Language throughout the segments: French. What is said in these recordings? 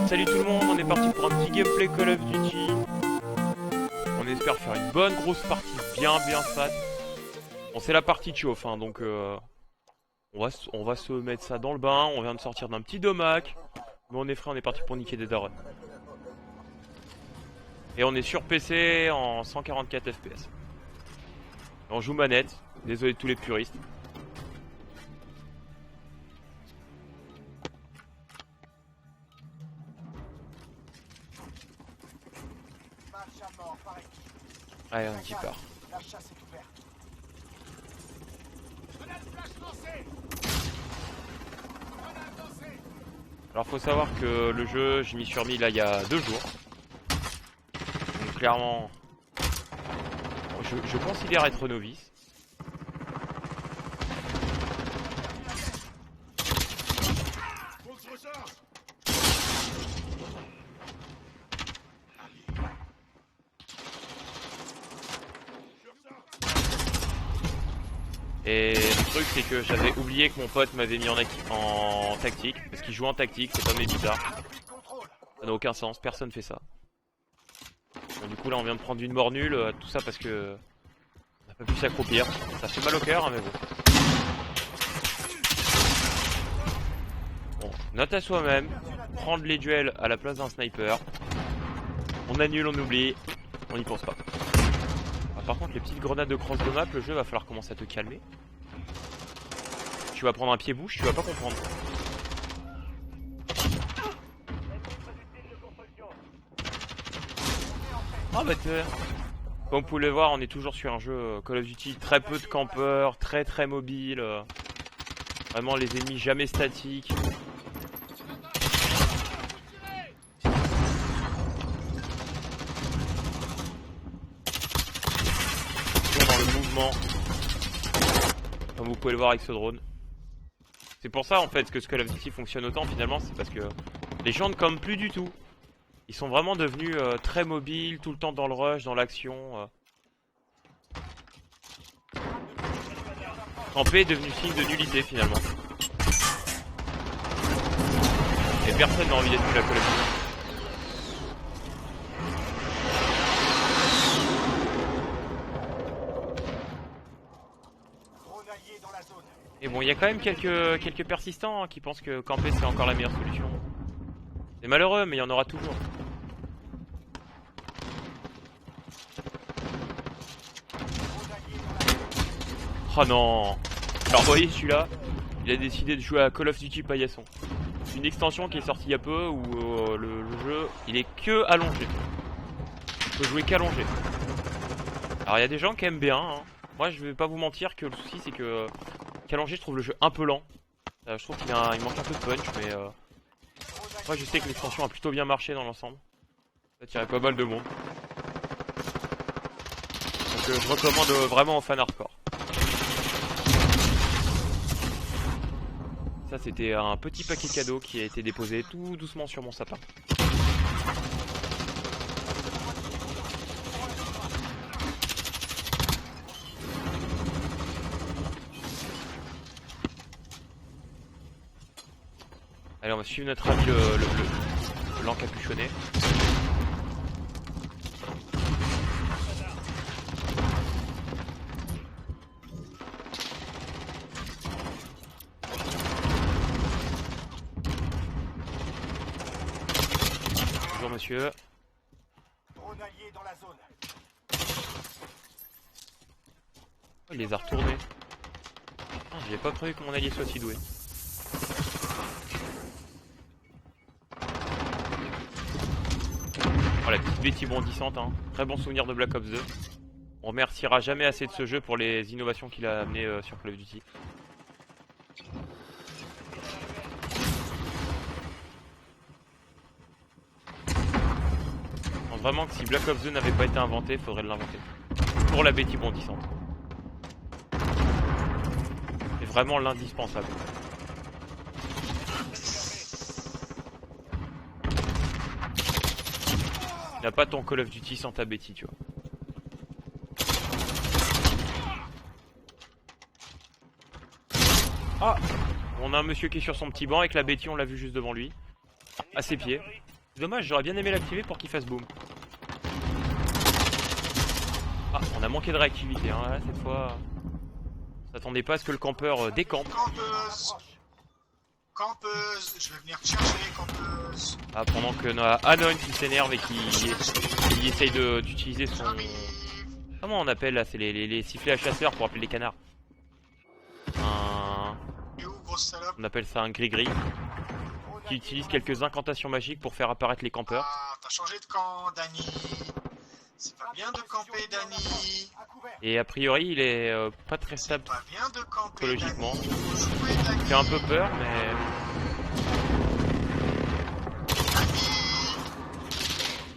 Salut tout le monde, on est parti pour un petit gameplay Call of Duty. On espère faire une bonne grosse partie bien fat. Bon, c'est la partie de chauffe, hein, donc on va se mettre ça dans le bain. On vient de sortir d'un petit domac. Mais on est frais, on est parti pour niquer des darons. Et on est sur PC en 144 FPS. On joue manette, désolé de tous les puristes. Allez, on y part. Alors faut savoir que le jeu, je m'y suis remis là il y a 2 jours. Donc clairement, je considère être novice. Et le truc c'est que j'avais oublié que mon pote m'avait mis en tactique. Parce qu'il joue en tactique, c'est pas mes bizarre. Ça n'a aucun sens, personne fait ça. Bon, du coup là on vient de prendre une mort nulle, tout ça parce que on n'a pas pu s'accroupir. Ça fait mal au cœur hein, mais bon. Bon, note à soi-même, prendre les duels à la place d'un sniper. On annule, on oublie, on n'y pense pas. Par contre les petites grenades de cross de map, le jeu va falloir commencer à te calmer. Tu vas prendre un pied-bouche, tu vas pas comprendre. Ah bah comme vous pouvez le voir, on est toujours sur un jeu Call of Duty, très peu de campeurs, très mobile. Vraiment les ennemis jamais statiques. Dans le mouvement. Comme vous pouvez le voir avec ce drone. C'est pour ça en fait que ce Call of Duty fonctionne autant finalement, c'est parce que les gens ne campent plus du tout. Ils sont vraiment devenus très mobiles, tout le temps dans le rush, dans l'action. Camper est devenu signe de nullité finalement. Et personne n'a envie d'être nul à Call of Duty. Et bon, il y a quand même quelques persistants hein, qui pensent que camper c'est encore la meilleure solution. C'est malheureux, mais il y en aura toujours. Oh non. Alors vous voyez celui-là, il a décidé de jouer à Call of Duty Paillasson. Une extension qui est sortie il y a peu où le jeu il est que allongé. Il peut jouer qu'allongé. Alors il y a des gens qui aiment bien. Hein. Moi je vais pas vous mentir que le souci c'est que qu'allongé je trouve le jeu un peu lent. Je trouve qu'il manque un peu de punch mais moi je sais que l'extension a plutôt bien marché dans l'ensemble. Ça tirait pas mal de monde. Donc je recommande vraiment aux fans hardcore. Ça c'était un petit paquet cadeau qui a été déposé tout doucement sur mon sapin. Allez, on va suivre notre ami l'encapuchonné. Bonjour monsieur. Oh, il les a retournés. Ah, j'avais pas prévu que mon allié soit si doué. Oh, la petite Betty bondissante, hein. Très bon souvenir de Black Ops 2. On remerciera jamais assez de ce jeu pour les innovations qu'il a amenées sur Call of Duty. Je pense vraiment que si Black Ops 2 n'avait pas été inventé, il faudrait l'inventer. Pour la Betty bondissante. C'est vraiment l'indispensable. Il n'y a pas ton Call of Duty sans ta Betty, tu vois. Ah, on a un monsieur qui est sur son petit banc avec la Betty, on l'a vu juste devant lui. À ses pieds. C'est dommage, j'aurais bien aimé l'activer pour qu'il fasse boom. Ah, on a manqué de réactivité, hein, là, cette fois. On s'attendait pas à ce que le campeur décampe. Campeuse, je vais venir te chercher, campeuse. Ah, pendant que on a Anon qui s'énerve et qui essaye d'utiliser son... Comment on appelle là? C'est les sifflets à chasseurs pour appeler les canards. Et où, grosse salope? On appelle ça un gris-gris. Qui utilise quelques incantations magiques pour faire apparaître les campeurs. Ah, t'as changé de camp, Dany. C'est pas bien de camper, Dany. Et a priori, il est pas très stable Pas bien de camper, psychologiquement. Dany. Faut jouer, Dany. Il fait un peu peur, mais...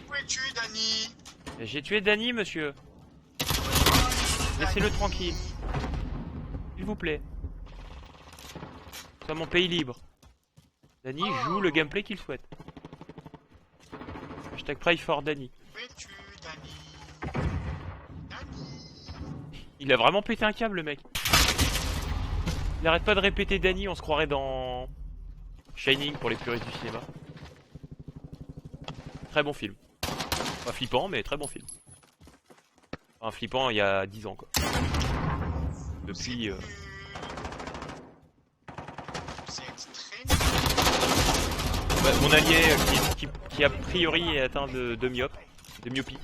Où es-tu, Dany? J'ai tué Dany, monsieur. Laissez-le tranquille. S'il vous plaît. C'est mon pays libre. Dany joue le gameplay qu'il souhaite. Hashtag pray for Dany. Où es-tu, Dany? Dany. Il a vraiment pété un câble, le mec. Il arrête pas de répéter Dany, on se croirait dans Shining pour les puristes du cinéma. Très bon film. Pas flippant, mais très bon film. Enfin, flippant il y a 10 ans, quoi. Depuis... C'est extrême. Bah, mon allié qui a priori est atteint de myopie.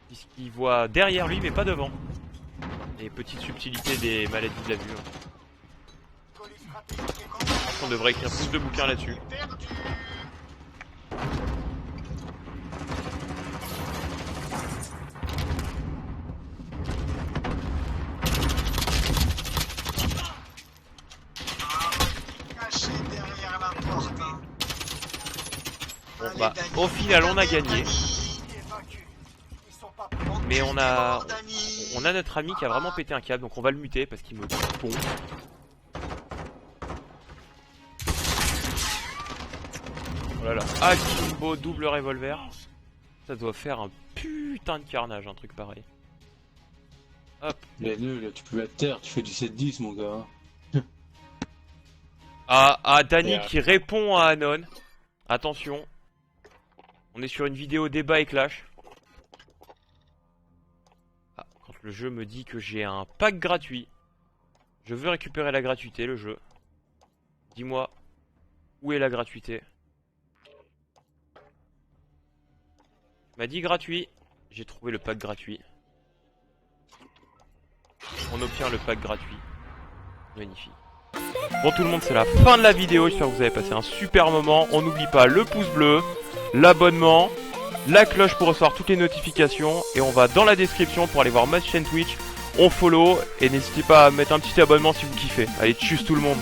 Puisqu'il voit derrière lui, mais pas devant. Les petites subtilités des maladies de la vue. On devrait écrire plus de bouquins là-dessus. Perdu. Caché derrière la porte. Hein. Bon Allez, bah, Dany. au final on a gagné. Mais on a notre ami qui a vraiment pété un câble, donc on va le muter parce qu'il me pompe. Oh là là, Akimbo double revolver. Ça doit faire un putain de carnage, un truc pareil. Hop. Les nuls, tu peux mettre terre, tu fais du 7-10 mon gars. Dany qui répond à Anon. Attention. On est sur une vidéo débat et clash. Ah, quand le jeu me dit que j'ai un pack gratuit. Je veux récupérer la gratuité, le jeu. Dis-moi, où est la gratuité? Tu m'as dit gratuit. J'ai trouvé le pack gratuit. On obtient le pack gratuit. Magnifique. Bon tout le monde, c'est la fin de la vidéo. J'espère que vous avez passé un super moment. On n'oublie pas le pouce bleu, l'abonnement, la cloche pour recevoir toutes les notifications. Et on va dans la description pour aller voir ma chaîne Twitch. On follow et n'hésitez pas à mettre un petit abonnement si vous kiffez. Allez, tchuss tout le monde.